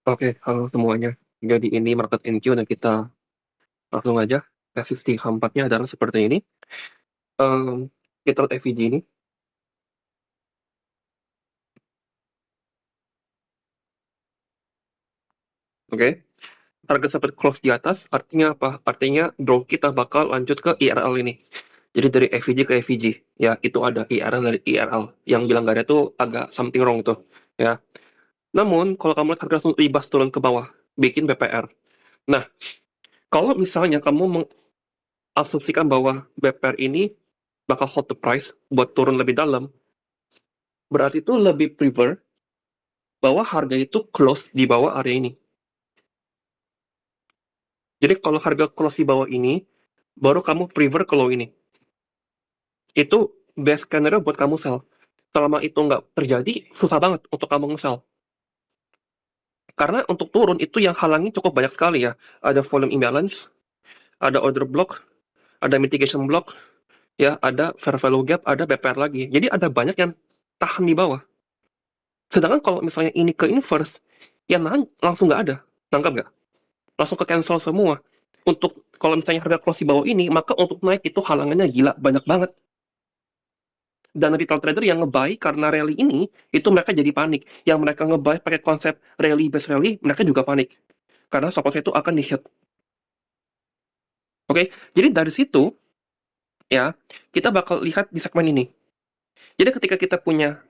Oke, halo semuanya. Jadi ini market NQ dan kita langsung aja. Resistance keempatnya adalah seperti ini. Em, kita lihat FVG ini, oke. Harga sempat close di atas, artinya apa? Artinya draw kita bakal lanjut ke IRL ini. Jadi dari FVG ke FVG, ya itu ada IRL dari IRL. Yang bilang nggak ada tuh agak something wrong tuh, ya. Namun kalau kamu lihat harga langsung ribas turun ke bawah, bikin BPR. Nah, kalau misalnya kamu mengasumsikan bahwa BPR ini bakal hold the price buat turun lebih dalam, berarti itu lebih prefer bahwa harga itu close di bawah area ini. Jadi kalau harga close di bawah ini, baru kamu prefer ke low ini. Itu best scenario buat kamu sell. Selama itu nggak terjadi, susah banget untuk kamu nge-sell. Karena untuk turun itu yang halangi cukup banyak sekali ya. Ada volume imbalance, ada order block, ada mitigation block, ya ada fair value gap, ada BPR lagi. Jadi ada banyak yang tahan di bawah. Sedangkan kalau misalnya ini ke inverse, yang nahan langsung nggak ada. Nangkap nggak? Langsung ke cancel semua. Untuk kalau misalnya harga close di bawah ini, maka untuk naik itu halangannya gila, banyak banget. Dan retail trader yang nge-buy karena rally ini, itu mereka jadi panik. Yang mereka nge-buy pakai konsep rally based rally, mereka juga panik. Karena stop loss itu akan di-hit. Oke, jadi dari situ, ya, kita bakal lihat di segmen ini. Jadi ketika kita punya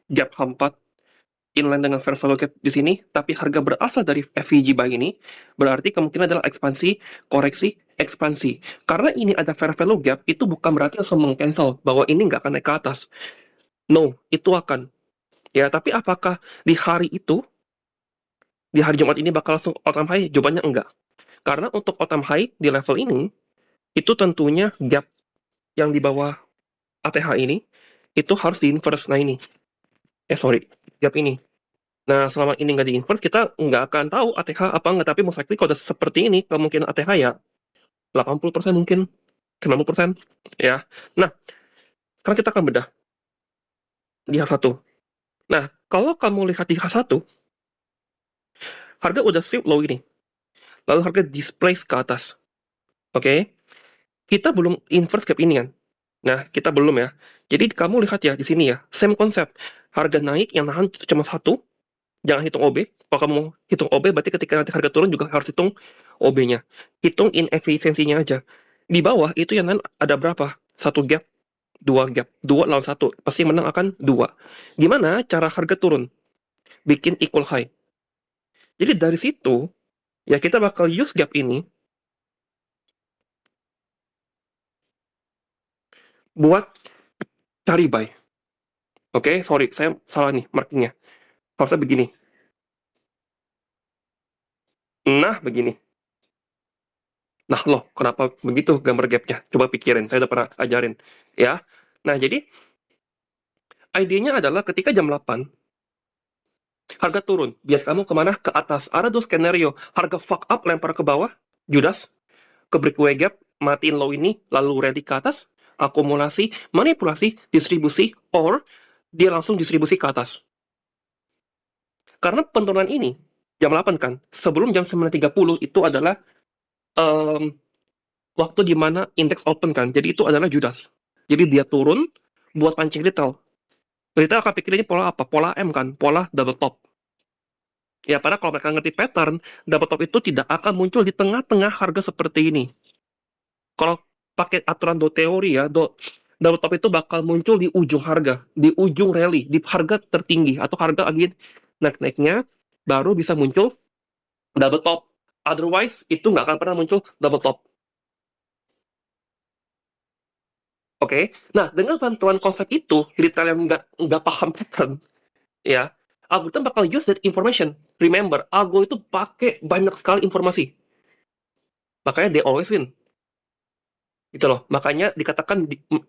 gap 4 inline dengan fair value gap di sini, tapi harga berasal dari FVG buy ini, berarti kemungkinan adalah ekspansi, koreksi, ekspansi. Karena ini ada fair value gap, itu bukan berarti langsung meng-cancel bahwa ini nggak akan naik ke atas. No, itu akan. Ya, tapi apakah di hari itu, di hari Jumat ini bakal langsung all time high? Jawabannya enggak. Karena untuk all time high di level ini, itu tentunya gap yang di bawah ATH ini, itu harus di-inverse. Nah ini, sorry, gap ini. Nah, selama ini nggak di-invert, kita nggak akan tahu ATH apa nggak. Tapi most likely kalau udah seperti ini, kemungkinan ATH ya 80% mungkin, 90%. Ya. Nah, sekarang kita akan bedah di H1. Nah, kalau kamu lihat di H1, harga udah sweep low ini. Lalu harga displace ke atas. Oke? Kita belum invert gap ini kan. Nah, kita belum ya. Jadi kamu lihat ya di sini ya, same konsep. Harga naik yang nahan cuma satu, jangan hitung OB. Kalau kamu hitung OB, berarti ketika nanti harga turun juga harus hitung OB-nya. Hitung inefisiensinya aja. Di bawah itu yang ada berapa? Satu gap, dua gap. Dua lawan satu. Pasti menang akan dua. Gimana cara harga turun? Bikin equal high. Jadi dari situ, ya kita bakal use gap ini buat cari buy. Oke, sorry, saya salah nih markingnya. Harusnya begini. Nah, begini. Nah, loh, kenapa begitu gambar gapnya? Coba pikirin, saya udah pernah ajarin. Ya, nah jadi idenya adalah ketika jam 8, harga turun. Bias kamu kemana? Ke atas. Ada dua skenario. Harga fuck up, lempar ke bawah, Judas, ke breakaway gap, matiin low ini, lalu rally ke atas, akumulasi, manipulasi, distribusi, or dia langsung distribusi ke atas. Karena penurunan ini, jam 8 kan, sebelum jam 9.30 itu adalah um, waktu di mana indeks open kan. Jadi itu adalah Judas. Jadi dia turun buat pancing retail. Retail akan pikir ini pola apa? Pola M kan, pola double top. Ya, padahal kalau mereka ngerti pattern, double top itu tidak akan muncul di tengah-tengah harga seperti ini. Kalau pakai aturan do teori ya, double top itu bakal muncul di ujung harga, di ujung rally, di harga tertinggi atau harga lagi naik-naiknya baru bisa muncul double top. Otherwise itu nggak akan pernah muncul double top. Oke, nah dengan bantuan konsep itu, retail yang nggak paham pattern, ya, algoritma bakal use that information. Remember, algo itu pakai banyak sekali informasi, makanya they always win. Gitu loh, makanya dikatakan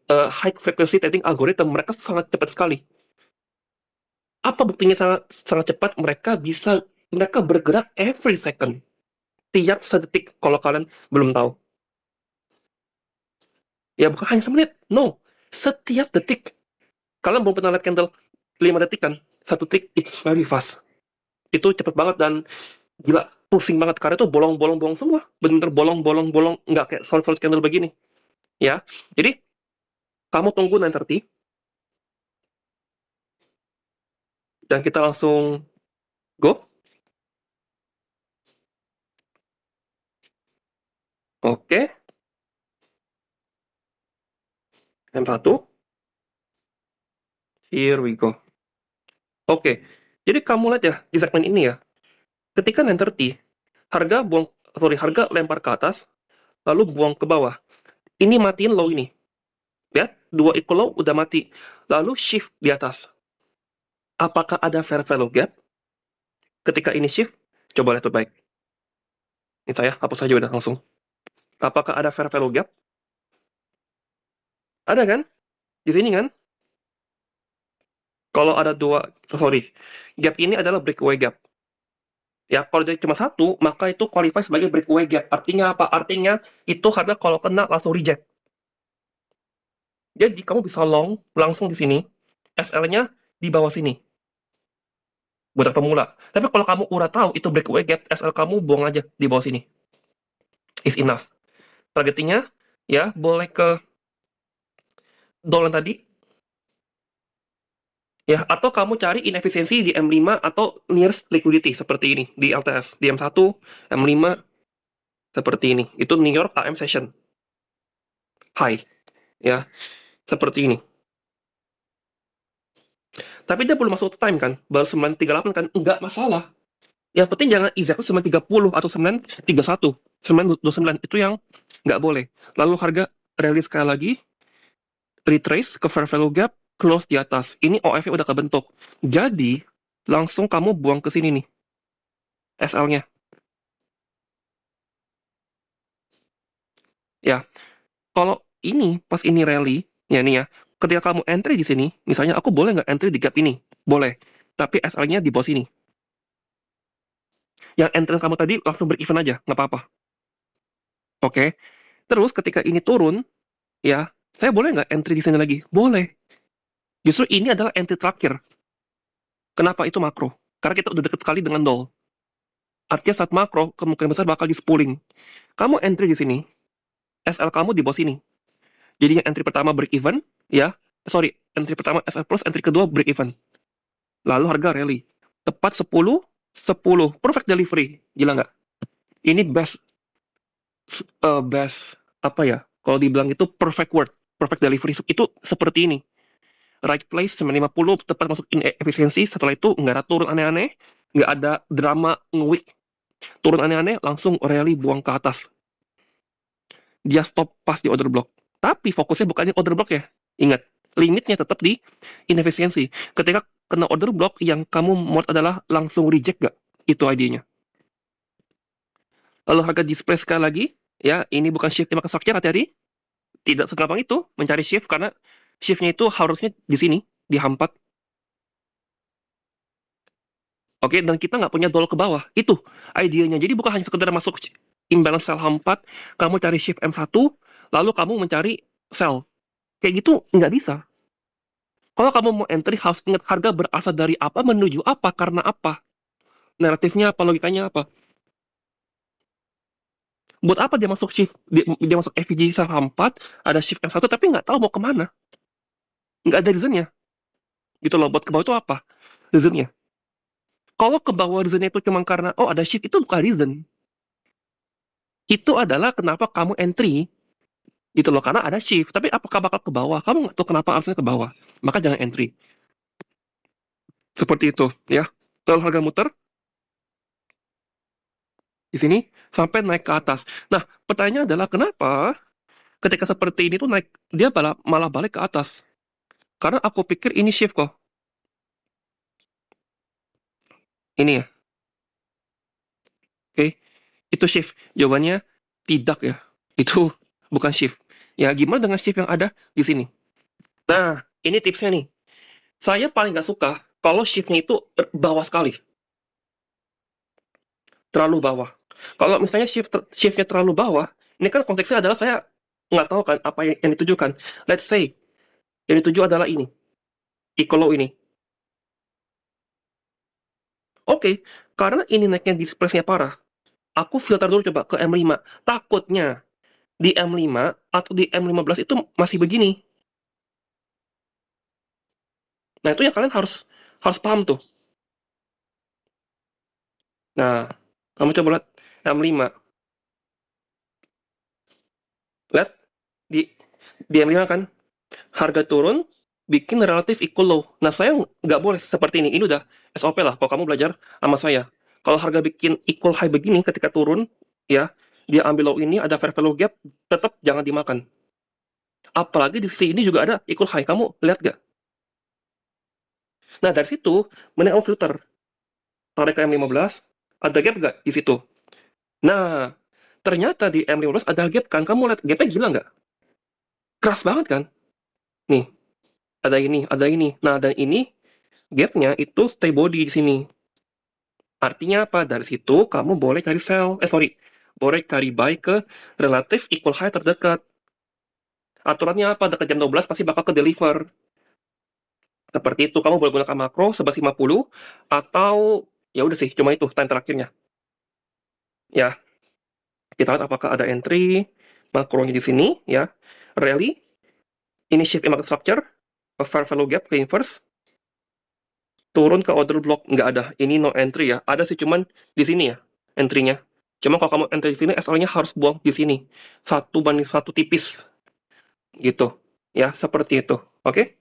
high frequency trading algorithm, mereka sangat cepat sekali. Apa buktinya sangat sangat cepat? Mereka bergerak every second, tiap sedetik. Kalau kalian belum tahu, ya bukan hanya semenit, no, setiap detik. Kalian belum pernah lihat candle 5 detik kan? Satu detik, it's very fast. Itu cepet banget dan gila, pusing banget karena itu bolong-bolong-bolong semua, bener-bener bolong-bolong-bolong, nggak kayak solid candle begini, ya. Jadi kamu tunggu 9:30 dan kita langsung go. Oke, M1, here we go. Oke, jadi kamu lihat ya di segmen ini ya, ketika 9:30 harga lempar ke atas, lalu buang ke bawah. Ini matiin low ini. Lihat, dua equal low udah mati. Lalu shift di atas. Apakah ada fair value gap? Ketika ini shift, coba lihat baik. Ini saya hapus saja udah langsung. Apakah ada fair value gap? Ada kan? Di sini kan? Kalau ada gap ini adalah breakaway gap. Ya, kalau dia cuma satu, maka itu qualify sebagai breakaway gap. Artinya apa? Artinya itu harga kalau kena langsung reject. Jadi kamu bisa long langsung di sini, SL-nya di bawah sini buat pemula. Tapi kalau kamu udah tahu itu breakaway gap, SL kamu buang aja di bawah sini. Is enough. Targetingnya ya boleh ke dolar tadi, ya, atau kamu cari inefisiensi di M5 atau nearest liquidity seperti ini di LTF, di M1, M5 seperti ini. Itu New York AM session high, ya, seperti ini. Tapi dia belum masuk time kan, baru 938 kan, enggak masalah. Yang penting jangan exactly 930 atau 931, 929 itu yang nggak boleh. Lalu harga rally sekali lagi, retrace ke fair value gap, close di atas. Ini OF-nya udah kebentuk. Jadi, langsung kamu buang ke sini nih, SL-nya. Ya, kalau ini, pas ini rally, ya nih ya, ketika kamu entry di sini, misalnya aku boleh nggak entry di gap ini? Boleh. Tapi SL-nya di bawah sini. Yang entry kamu tadi langsung break even aja, nggak apa-apa. Oke. Terus ketika ini turun, ya, saya boleh nggak entry di sini lagi? Boleh. Justru ini adalah entry terakhir. Kenapa itu makro? Karena kita udah deket sekali dengan nol. Artinya saat makro, kemungkinan besar bakal di spooling. Kamu entry di sini, SL kamu di bawah sini. Jadi yang entry pertama break even, ya, entry pertama SL plus, entry kedua break even. Lalu harga rally. Tepat 10, 10. Perfect delivery. Gila nggak? Ini best, apa ya, kalau dibilang itu perfect word, perfect delivery. Itu seperti ini. Right place, 950, tepat masuk in efisiensi. Setelah itu nggak ada turun aneh-aneh, nggak ada drama nge-weak. Turun aneh-aneh, langsung rally buang ke atas. Dia stop pas di order block. Tapi fokusnya bukan di order block ya. Ingat, limitnya tetap di inefisiensi. Ketika kena order block, yang kamu mau adalah langsung reject gak? Itu idenya. Lalu harga display sekali lagi, ya, ini bukan shift yang structure, hati-hati. Tidak segampang itu mencari shift, karena shiftnya itu harusnya di sini, di hampat. Oke, dan kita nggak punya dol ke bawah. Itu idenya. Jadi bukan hanya sekedar masuk imbalance sell hampat, kamu cari shift M1, lalu kamu mencari sell. Kayak gitu nggak bisa. Kalau kamu mau entry, harus ingat harga berasal dari apa, menuju apa, karena apa. Naratifnya apa, logikanya apa. Buat apa dia masuk shift, dia masuk FVG saham 4, ada shift yang satu, tapi nggak tahu mau kemana. Nggak ada reasonnya. Gitu loh, buat ke bawah itu apa reasonnya. Kalau ke bawah reasonnya itu cuma karena, oh ada shift, itu bukan reason. Itu adalah kenapa kamu entry. Gitu loh, karena ada shift. Tapi apakah bakal ke bawah? Kamu nggak tahu kenapa harusnya ke bawah. Maka jangan entry. Seperti itu, ya. Lalu harga muter, di sini sampai naik ke atas. Nah, pertanyaannya adalah kenapa ketika seperti ini tuh naik, dia malah balik ke atas? Karena aku pikir ini shift kok. Ini ya, oke. Itu shift. Jawabannya tidak ya. Itu bukan shift. Ya, gimana dengan shift yang ada di sini? Nah, ini tipsnya nih. Saya paling nggak suka kalau shiftnya itu bawah sekali. Terlalu bawah. Kalau misalnya shiftnya terlalu bawah, ini kan konteksnya adalah saya nggak tahu kan apa yang ditujukan. Let's say, yang dituju adalah ini. Equal low ini. Oke, karena ini naiknya displace-nya parah, aku filter dulu coba ke M5. Takutnya di M5 atau di M15 itu masih begini. Nah, itu yang kalian harus harus paham tuh. Nah, kamu coba lihat M5. Lihat di M5 kan harga turun bikin relatif equal low. Nah, saya nggak boleh seperti ini. Ini udah SOP lah kalau kamu belajar sama saya. Kalau harga bikin equal high begini ketika turun, ya, dia ambil low ini ada fair value gap, tetap jangan dimakan. Apalagi di sisi ini juga ada equal high. Kamu lihat gak? Nah, dari situ, mending kamu filter. Tarik ke M15, ada gap gak di situ? Nah, ternyata di M15 ada gap kan? Kamu lihat gapnya gila nggak? Keras banget kan? Nih, ada ini, ada ini. Nah, dan ini gapnya itu stay body di sini. Artinya apa? Dari situ kamu boleh cari sell, boleh cari buy ke relatif equal high terdekat. Aturannya apa? Dekat jam 12 pasti bakal ke deliver. Seperti itu, kamu boleh gunakan makro 11.50 atau ya udah sih, cuma itu time terakhirnya. Ya, kita lihat apakah ada entry makronya di sini ya. Rally, ini shift in market structure, fair value gap ke inverse, turun ke order block nggak ada. Ini no entry ya. Ada sih cuman di sini ya entry-nya. Cuma kalau kamu entry di sini, SL-nya harus buang di sini. 1 banding 1 tipis gitu. Ya, seperti itu. Oke?